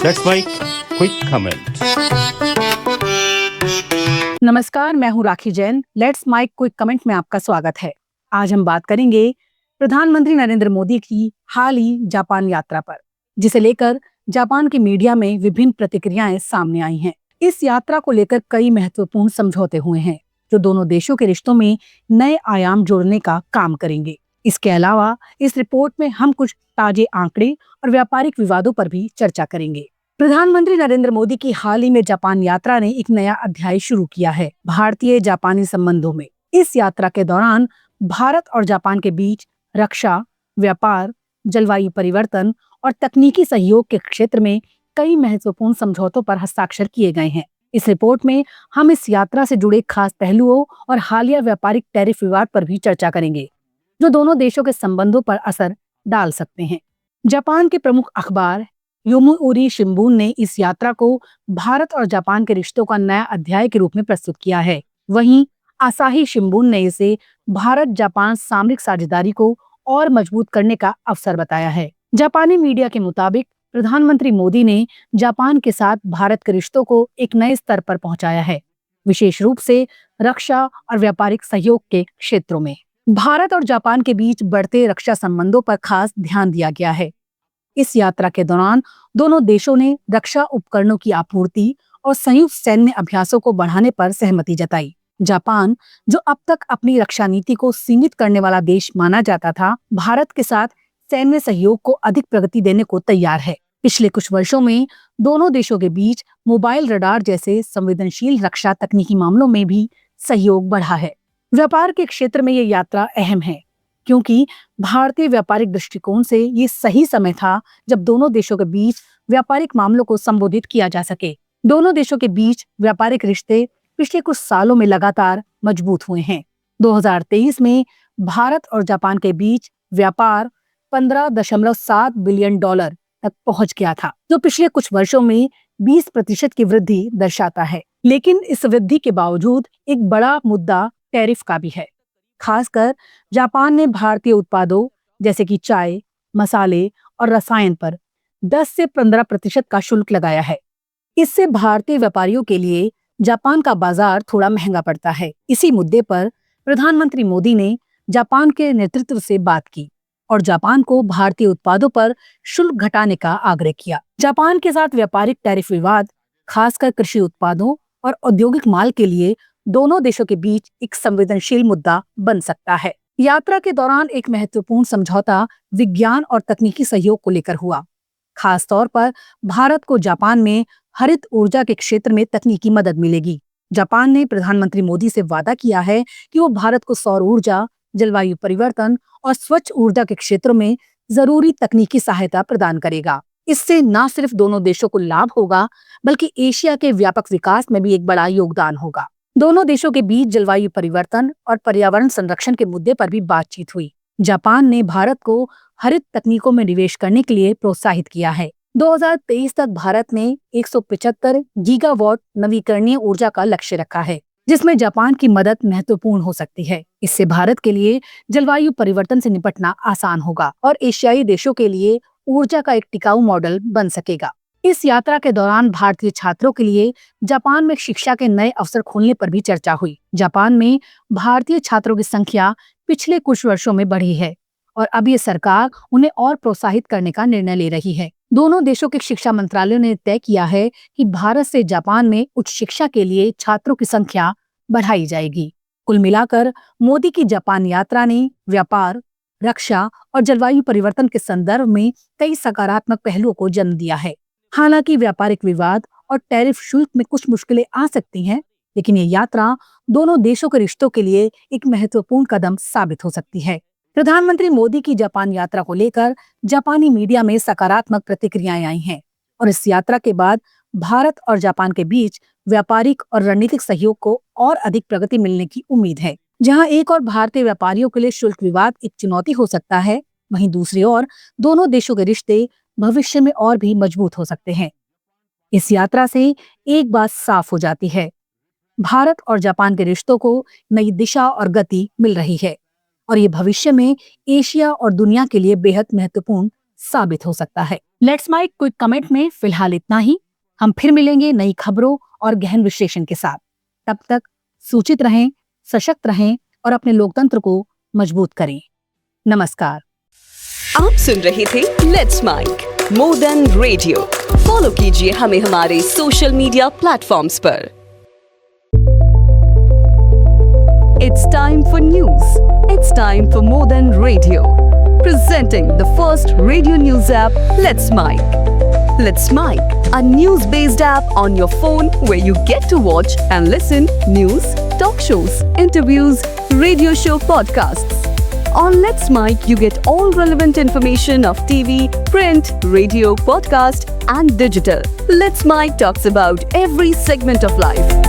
That's my quick comment. नमस्कार, मैं हूँ Rakhi Jain. Let's make quick comment में आपका स्वागत है। आज हम बात करेंगे प्रधानमंत्री नरेंद्र मोदी की हाल ही जापान यात्रा पर, जिसे लेकर जापान की मीडिया में विभिन्न प्रतिक्रियाएं सामने आई हैं। इस यात्रा को लेकर कई महत्वपूर्ण समझौते हुए हैं, जो दोनों देशों के रिश्तों में नए आयाम जोड़ने का काम करेंगे। इसके अलावा इस रिपोर्ट में हम कुछ ताजे आंकड़े और व्यापारिक विवादों पर भी चर्चा करेंगे। प्रधानमंत्री नरेंद्र मोदी की हाल ही में जापान यात्रा ने एक नया अध्याय शुरू किया है भारतीय जापानी संबंधों में। इस यात्रा के दौरान भारत और जापान के बीच रक्षा, व्यापार, जलवायु परिवर्तन और तकनीकी सहयोग के क्षेत्र में कई महत्वपूर्ण समझौतों पर हस्ताक्षर किए गए हैं। इस रिपोर्ट में हम इस यात्रा से जुड़े खास पहलुओं और हालिया व्यापारिक टैरिफ विवाद पर भी चर्चा करेंगे, जो दोनों देशों के संबंधों पर असर डाल सकते हैं। जापान के प्रमुख अखबार योमिउरी शिंबुन ने इस यात्रा को भारत और जापान के रिश्तों का नया अध्याय के रूप में प्रस्तुत किया है। वहीं आसाही शिंबुन ने इसे भारत जापान सामरिक साझेदारी को और मजबूत करने का अवसर बताया है। जापानी मीडिया के मुताबिक प्रधानमंत्री मोदी ने जापान के साथ भारत के रिश्तों को एक नए स्तर पर पहुंचाया है, विशेष रूप से रक्षा और व्यापारिक सहयोग के क्षेत्रों में। भारत और जापान के बीच बढ़ते रक्षा संबंधों पर खास ध्यान दिया गया है। इस यात्रा के दौरान दोनों देशों ने रक्षा उपकरणों की आपूर्ति और संयुक्त सैन्य अभ्यासों को बढ़ाने पर सहमति जताई। जापान, जो अब तक अपनी रक्षा नीति को सीमित करने वाला देश माना जाता था, भारत के साथ सैन्य सहयोग को अधिक प्रगति देने को तैयार है। पिछले कुछ वर्षों में दोनों देशों के बीच मोबाइल रडार जैसे संवेदनशील रक्षा तकनीकी मामलों में भी सहयोग बढ़ा है। व्यापार के क्षेत्र में ये यात्रा अहम है, क्योंकि भारतीय व्यापारिक दृष्टिकोण से ये सही समय था जब दोनों देशों के बीच व्यापारिक मामलों को संबोधित किया जा सके। दोनों देशों के बीच व्यापारिक रिश्ते पिछले कुछ सालों में लगातार मजबूत हुए हैं। 2023 में भारत और जापान के बीच व्यापार $15.7 बिलियन तक पहुंच गया था, जो पिछले कुछ वर्षों में 20% की वृद्धि दर्शाता है। लेकिन इस वृद्धि के बावजूद एक बड़ा मुद्दा टैरिफ का भी है। खासकर जापान ने भारतीय उत्पादों जैसे कि चाय, मसाले और रसायन पर 10 से 15% का शुल्क लगाया है। इससे भारतीय व्यापारियों के लिए जापान का बाजार थोड़ा महंगा पड़ता है। इसी मुद्दे पर प्रधानमंत्री मोदी ने जापान के नेतृत्व से बात की और जापान को भारतीय उत्पादों पर शुल्क घटाने का आग्रह किया। जापान के साथ व्यापारिक टैरिफ विवाद, खासकर कृषि उत्पादों और औद्योगिक माल के लिए, दोनों देशों के बीच एक संवेदनशील मुद्दा बन सकता है। यात्रा के दौरान एक महत्वपूर्ण समझौता विज्ञान और तकनीकी सहयोग को लेकर हुआ। खास तौर पर भारत को जापान में हरित ऊर्जा के क्षेत्र में तकनीकी मदद मिलेगी। जापान ने प्रधानमंत्री मोदी से वादा किया है कि वो भारत को सौर ऊर्जा, जलवायु परिवर्तन और स्वच्छ ऊर्जा के क्षेत्रों में जरूरी तकनीकी सहायता प्रदान करेगा। इससे न सिर्फ दोनों देशों को लाभ होगा, बल्कि एशिया के व्यापक विकास में भी एक बड़ा योगदान होगा। दोनों देशों के बीच जलवायु परिवर्तन और पर्यावरण संरक्षण के मुद्दे पर भी बातचीत हुई। जापान ने भारत को हरित तकनीकों में निवेश करने के लिए प्रोत्साहित किया है। 2023 तक भारत ने 175 गीगावाट नवीकरणीय ऊर्जा का लक्ष्य रखा है, जिसमें जापान की मदद महत्वपूर्ण हो सकती है। इससे भारत के लिए जलवायु परिवर्तन से निपटना आसान होगा और एशियाई देशों के लिए ऊर्जा का एक टिकाऊ मॉडल बन सकेगा। इस यात्रा के दौरान भारतीय छात्रों के लिए जापान में शिक्षा के नए अवसर खोलने पर भी चर्चा हुई। जापान में भारतीय छात्रों की संख्या पिछले कुछ वर्षों में बढ़ी है और अब ये सरकार उन्हें और प्रोत्साहित करने का निर्णय ले रही है। दोनों देशों के शिक्षा मंत्रालयों ने तय किया है कि भारत से जापान में उच्च शिक्षा के लिए छात्रों की संख्या बढ़ाई जाएगी। कुल मिलाकर मोदी की जापान यात्रा ने व्यापार, रक्षा और जलवायु परिवर्तन के संदर्भ में कई सकारात्मक पहलुओं को जन्म दिया है। हालांकि व्यापारिक विवाद और टैरिफ शुल्क में कुछ मुश्किलें आ सकती हैं, लेकिन ये यात्रा दोनों देशों के रिश्तों के लिए एक महत्वपूर्ण कदम साबित हो सकती है। प्रधानमंत्री मोदी की जापान यात्रा को लेकर जापानी मीडिया में सकारात्मक प्रतिक्रियाएं आई हैं और इस यात्रा के बाद भारत और जापान के बीच व्यापारिक और रणनीतिक सहयोग को और अधिक प्रगति मिलने की उम्मीद है। जहां एक और भारतीय व्यापारियों के लिए शुल्क विवाद एक चुनौती हो सकता है, वहीं दूसरी ओर दोनों देशों के रिश्ते भविष्य में और भी मजबूत हो सकते हैं। इस यात्रा से एक बात साफ हो जाती है, भारत और जापान के रिश्तों को नई दिशा और गति मिल रही है और ये भविष्य में एशिया और दुनिया के लिए बेहद महत्वपूर्ण साबित हो सकता है। लेट्स माइक क्विक कमेंट में फिलहाल इतना ही। हम फिर मिलेंगे नई खबरों और गहन विश्लेषण के साथ। तब तक सूचित रहें, सशक्त रहें और अपने लोकतंत्र को मजबूत करें। नमस्कार। आप सुन रहे थे let's mike more than radio. Follow कीजिए हमें हमारे सोशल मीडिया प्लेटफॉर्म्स पर। It's time for news. It's time for more than radio. Presenting the first radio news app, Let's Mic. Let's Mic, a news-based app on your phone where you get to watch and listen news, talk shows, interviews, radio show podcasts. On Let's Mic, you get all relevant information of TV, print, radio, podcast, and digital. Let's Mic talks about every segment of life.